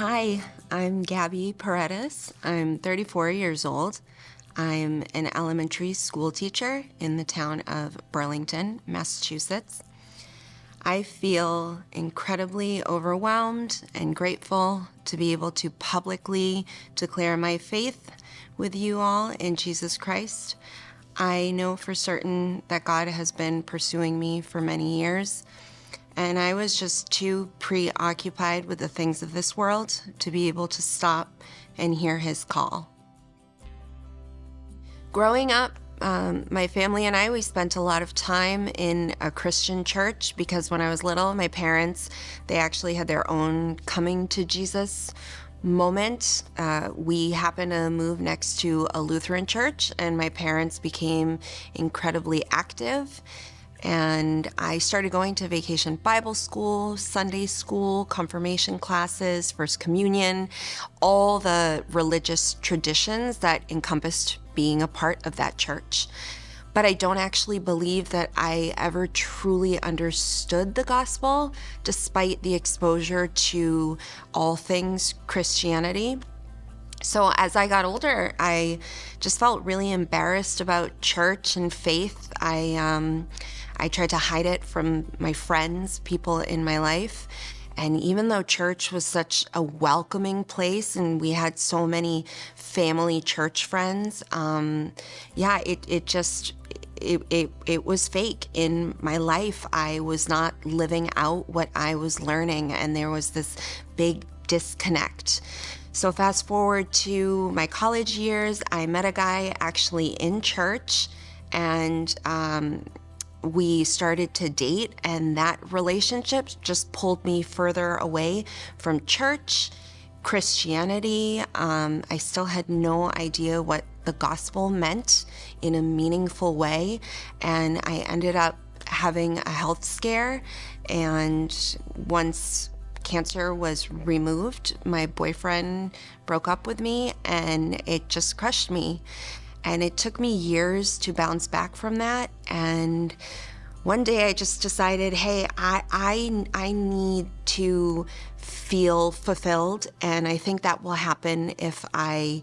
Hi, I'm Gabby Paredes. I'm 34 years old. I'm an elementary school teacher in the town of Burlington, Massachusetts. I feel incredibly overwhelmed and grateful to be able to publicly declare my faith with you all in Jesus Christ. I know for certain that God has been pursuing me for many years, and I was just too preoccupied with the things of this world to be able to stop and hear his call. Growing up, my family and I, we spent a lot of time in a Christian church because when I was little, my parents, they actually had their own coming to Jesus moment. We happened to move next to a Lutheran church, and my parents became incredibly active. And I started going to vacation Bible school, Sunday school, confirmation classes, First Communion, all the religious traditions that encompassed being a part of that church. But I don't actually believe that I ever truly understood the gospel, despite the exposure to all things Christianity. So as I got older, I just felt really embarrassed about church and faith. I tried to hide it from my friends, people in my life. And even though church was such a welcoming place and we had so many family church friends, it was fake in my life. I was not living out what I was learning, and there was this big disconnect. So fast forward to my college years, I met a guy actually in church, and we started to date, and that relationship just pulled me further away from church, Christianity. I still had no idea what the gospel meant in a meaningful way, and I ended up having a health scare. And once cancer was removed, my boyfriend broke up with me, and it just crushed me. And it took me years to bounce back from that. And one day I just decided, hey, I need to feel fulfilled. And I think that will happen if I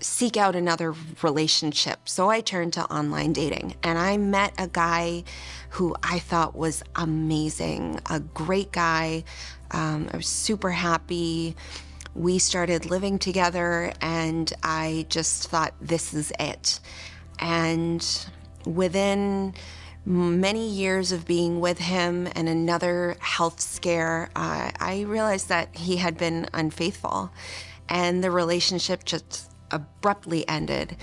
seek out another relationship. So I turned to online dating, and I met a guy who I thought was amazing, a great guy. I was super happy. We started living together, and I just thought, this is it. And within many years of being with him and another health scare, I realized that he had been unfaithful, and the relationship just abruptly ended.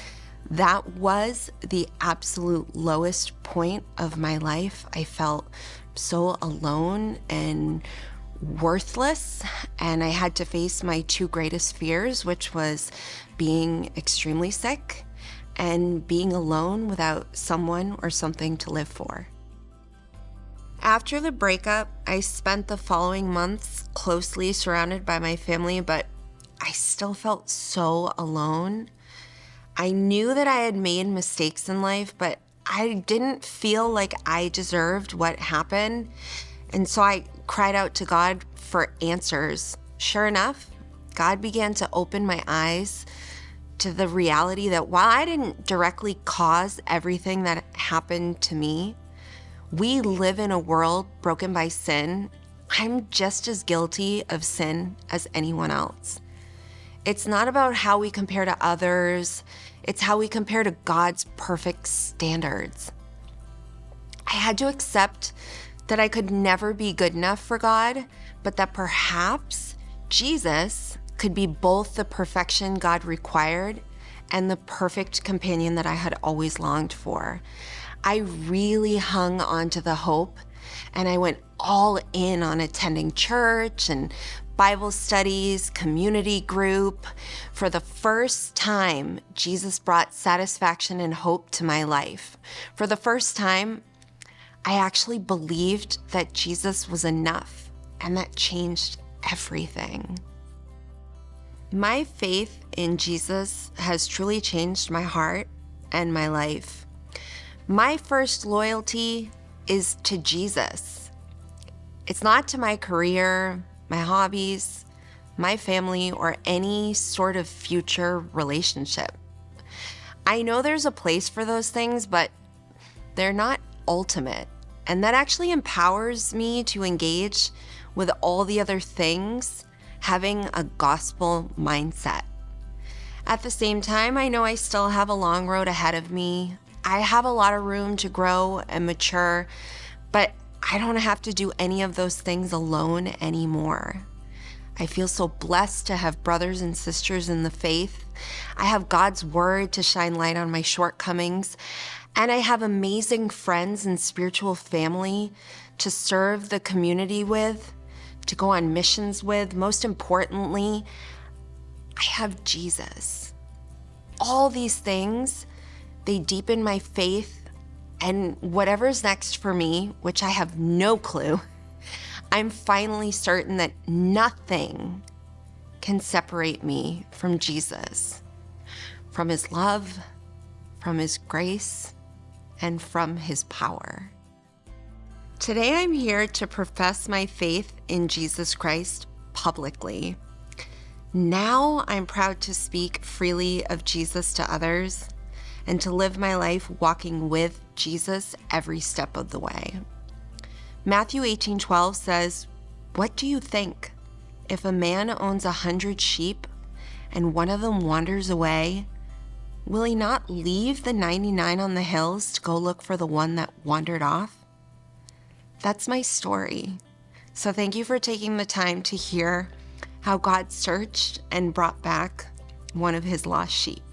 That was the absolute lowest point of my life. I felt so alone and worthless, and I had to face my two greatest fears, which was being extremely sick and being alone without someone or something to live for. After the breakup, I spent the following months closely surrounded by my family, but I still felt so alone. I knew that I had made mistakes in life, but I didn't feel like I deserved what happened. And so I cried out to God for answers. Sure enough, God began to open my eyes to the reality that while I didn't directly cause everything that happened to me, we live in a world broken by sin. I'm just as guilty of sin as anyone else. It's not about how we compare to others. It's how we compare to God's perfect standards. I had to accept that I could never be good enough for God, but that perhaps Jesus could be both the perfection God required and the perfect companion that I had always longed for. I really hung on to the hope, and I went all in on attending church and Bible studies, community group. For the first time, Jesus brought satisfaction and hope to my life. For the first time, I actually believed that Jesus was enough, and that changed everything. My faith in Jesus has truly changed my heart and my life. My first loyalty is to Jesus. It's not to my career, my hobbies, my family, or any sort of future relationship. I know there's a place for those things, but they're not ultimate. And that actually empowers me to engage with all the other things, having a gospel mindset. At the same time, I know I still have a long road ahead of me. I have a lot of room to grow and mature, but I don't have to do any of those things alone anymore. I feel so blessed to have brothers and sisters in the faith. I have God's word to shine light on my shortcomings, and I have amazing friends and spiritual family to serve the community with, to go on missions with. Most importantly, I have Jesus. All these things, they deepen my faith, and whatever's next for me, which I have no clue, I'm finally certain that nothing can separate me from Jesus, from his love, from his grace, and from his power. Today I'm here to profess my faith in Jesus Christ publicly. Now I'm proud to speak freely of Jesus to others and to live my life walking with Jesus every step of the way. Matthew 18:12 says, "What do you think? If a man owns 100 sheep and one of them wanders away, will he not leave the 99 on the hills to go look for the one that wandered off?" That's my story. So thank you for taking the time to hear how God searched and brought back one of his lost sheep.